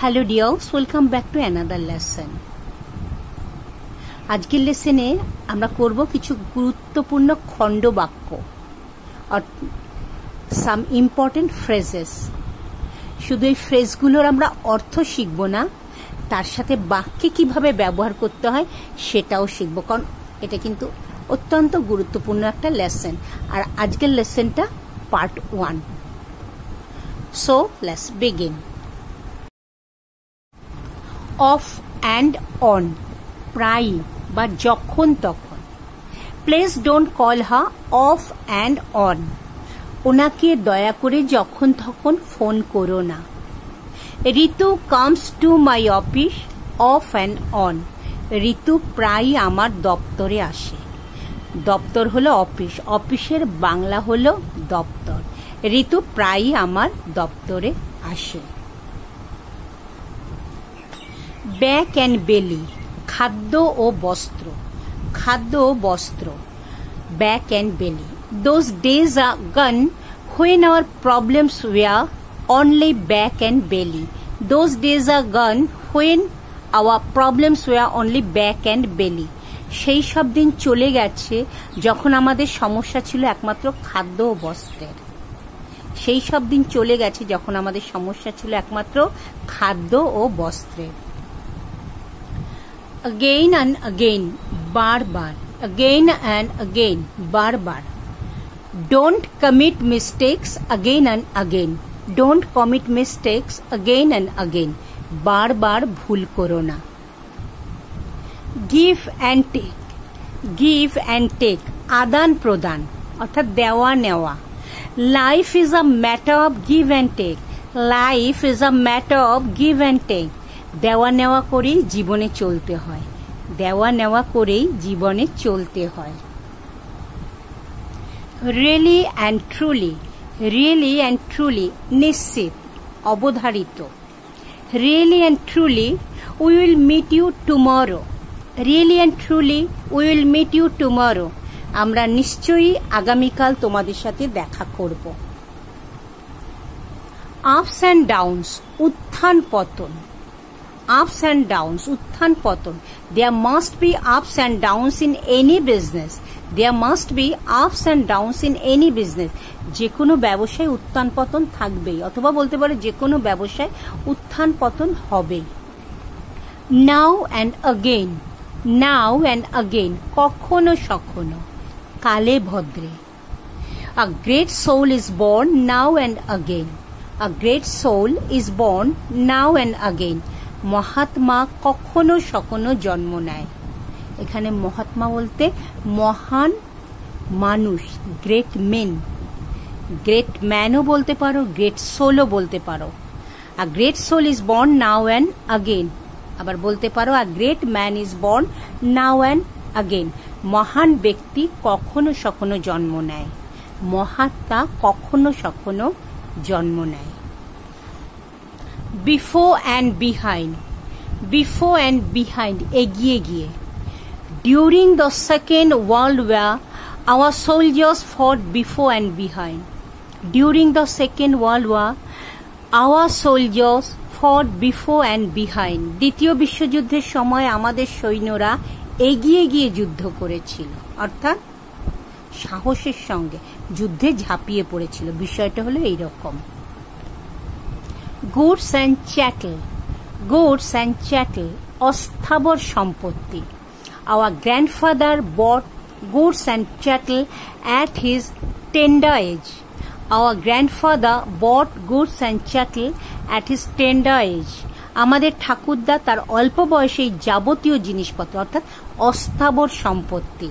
Hello dears, welcome back to another lesson. আজকের লেসনে আমরা করব কিছু গুরুত্বপূর্ণ খণ্ড বাক্য, সাম ইম্পর্টেন্ট ফ্রেজেস। শুধু এই ফ্রেজগুলোর আমরা অর্থ শিখব না, তার সাথে বাক্যে কিভাবে ব্যবহার করতে হয় সেটাও শিখব, কারণ এটা কিন্তু অত্যন্ত গুরুত্বপূর্ণ একটা লেসন। আর আজকের লেসনটা part 1। So let's begin. Off and on, প্রায় বা যখন তখন। Please don't call her off and on, ওনাকে দয়া করে যখন তখন ফোন করো না। Ritu comes to my office off and on, Ritu প্রায় আমার দপ্তরে আসে। দপ্তর হলো অফিস, অফিসের বাংলা হলো দপ্তর। ঋতু প্রায় আমার দপ্তরে আসে। ব্যাক অ্যান্ড বেলি, খাদ্য ও বস্ত্র। খাদ্য ও বস্ত্র, back and belly. Those days are gone when our problems were only back and belly. Those days are gone when our problems were only back and belly. সেই সব দিন চলে গেছে যখন আমাদের সমস্যা ছিল একমাত্র খাদ্য ও বস্ত্রের। সেই সব দিন চলে গেছে যখন আমাদের সমস্যা ছিল একমাত্র খাদ্য ও বস্ত্রের। Again and again, বারবার। Again and again, বারবার। Don't commit mistakes again and again. Don't commit mistakes again and again. বারবার ভুল করো না। Give and take. Give and take, আদান প্রদান অর্থাৎ দেওয়া নেওয়া। Life is a matter of give and take. Life is a matter of give and take. দেওয়া নেওয়া করেই জীবনে চলতে হয়। দেওয়া নেওয়া করেই জীবনে চলতে হয়। Really and truly. Really and truly, নিশ্চিত, অবধারিত। Really and truly, we will meet you tomorrow. Really and truly, we will meet you tomorrow, আমরা নিশ্চয়ই আগামীকাল তোমাদের সাথে দেখা করব। আপস অ্যান্ড ডাউনস, উত্থান পতন। Ups and downs, উত্থান পতন। There must be ups and downs in any business. There must be ups and downs in any business. যে কোনো ব্যবসায় উত্থান পতন থাকবেই, অথবা বলতে পারো যে কোনো ব্যবসায় উত্থান পতন হবেই। Now and again, now and again, কখনো সখনো, কালে ভদ্রে। A great soul is born now and again. A great soul is born now and again. Mahatma কখনো সখনো জন্ম নেয়। এখানে মহাত্মা বলতে মহান মানুষ, গ্রেট মেন। গ্রেট ম্যানও বলতে পারো, গ্রেট সোলও বলতে পারো। A great soul is born now and again, আবার বলতে পারো a great man is born now and again. মহান ব্যক্তি কখনো সখনো জন্ম নেয়, মহাত্মা কখনো সখনো জন্ম নেয়। Before and behind. Before and behind, এগিয়ে গিয়ে। During the second world war our soldiers fought before and behind. During the second world war our soldiers fought before and behind. দ্বিতীয় বিশ্বযুদ্ধের সময় আমাদের সৈন্যরা এগিয়ে গিয়ে যুদ্ধ করেছিল, অর্থাৎ সাহসের সঙ্গে যুদ্ধে ঝাঁপিয়ে পড়েছিল। বিষয়টা হলো এইরকম। Goods and chattel. Goods and chattel, অস্থাবর সম্পত্তি। Our grandfather bought goods and chattel at his tender age. Our grandfather bought goods and chattel at his tender age. আমাদের ঠাকুরদা তার অল্প বয়সে যাবতীয় জিনিসপত্র অর্থাৎ অস্থাবর সম্পত্তি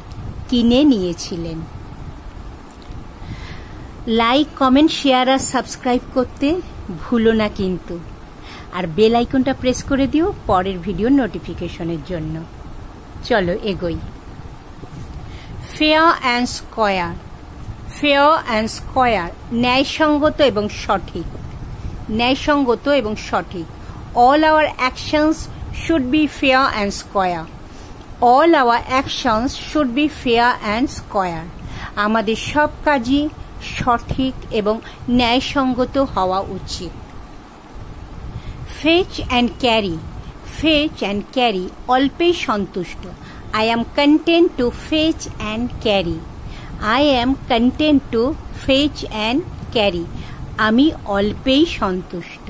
কিনে নিয়েছিলেন। লাইক, কমেন্ট, শেয়ার আর সাবস্ক্রাইব করতে ভুলো না কিন্তু। আর বেল আইকনটা প্রেস করে দিও পরের ভিডিওর নোটিফিকেশনের জন্য। চলো এগোই। Fair and square. Fair and square, ন্যায়সঙ্গত এবং সঠিক। ন্যায়সঙ্গত এবং সঠিক। All our actions should be fair and square. All our actions should be fair and square, আমাদের সব কাজই সঠিক এবং ন্যায়সঙ্গত হওয়া উচিত। Fetch and carry, fetch and carry, অল্পেই সন্তুষ্ট। I am content to fetch and carry, I am content to fetch and carry, আমি অল্পেই সন্তুষ্ট।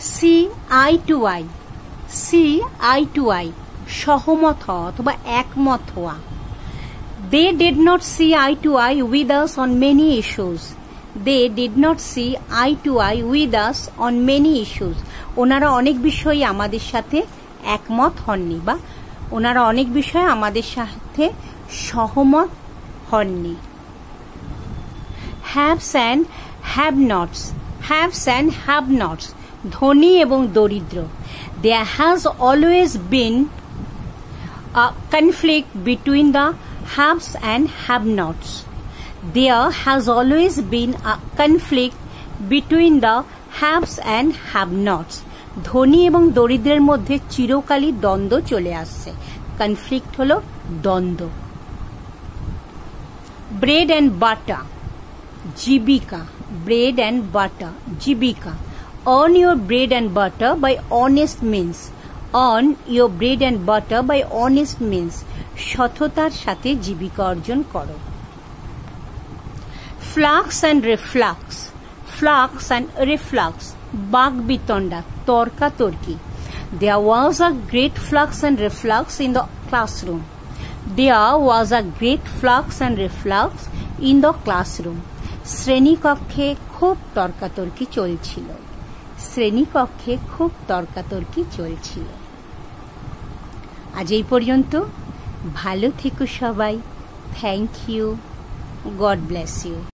See eye to eye, C eye to I, সহমত হওয়া অথবা একমত হওয়া। They did not see eye to eye with us on many issues. They did not see eye to eye with us on many issues. ওনারা অনেক বিষয়ে আমাদের সাথে একমত হননি বা ওনারা অনেক বিষয়ে আমাদের সাথে সহমত হননি। Haves and have nots, haves and have nots, ধনী এবং দরিদ্র। There has always been a conflict between the haves and have-nots. There has always been a conflict between the haves and have-nots. ধনী এবং দরিদ্রের মধ্যে চিরকালই দ্বন্দ্ব চলে আসছে। কনফ্লিক্ট হলো দ্বন্দ্ব। ব্রেড অ্যান্ড বাটার, জীবিকা, ব্রেড অ্যান্ড বাটার, জীবিকা। Earn your bread and butter by honest means. Earn your bread and butter by honest means. সততার সাথে জীবিকা অর্জন করো। Flux and reflux, flux and reflux, বাক বিতণ্ডা, তর্কাতর্কি। There was a great flux and reflux in the classroom. There was a great flux and reflux in the classroom. শ্রেণীকক্ষে খুব তর্কাতর্কি চলছিল, শ্রেণীকক্ষে খুব তর্কাতর্কি চলছিল। আজ এই পর্যন্ত। ভালো থেকো সবাই। Thank you. God bless you.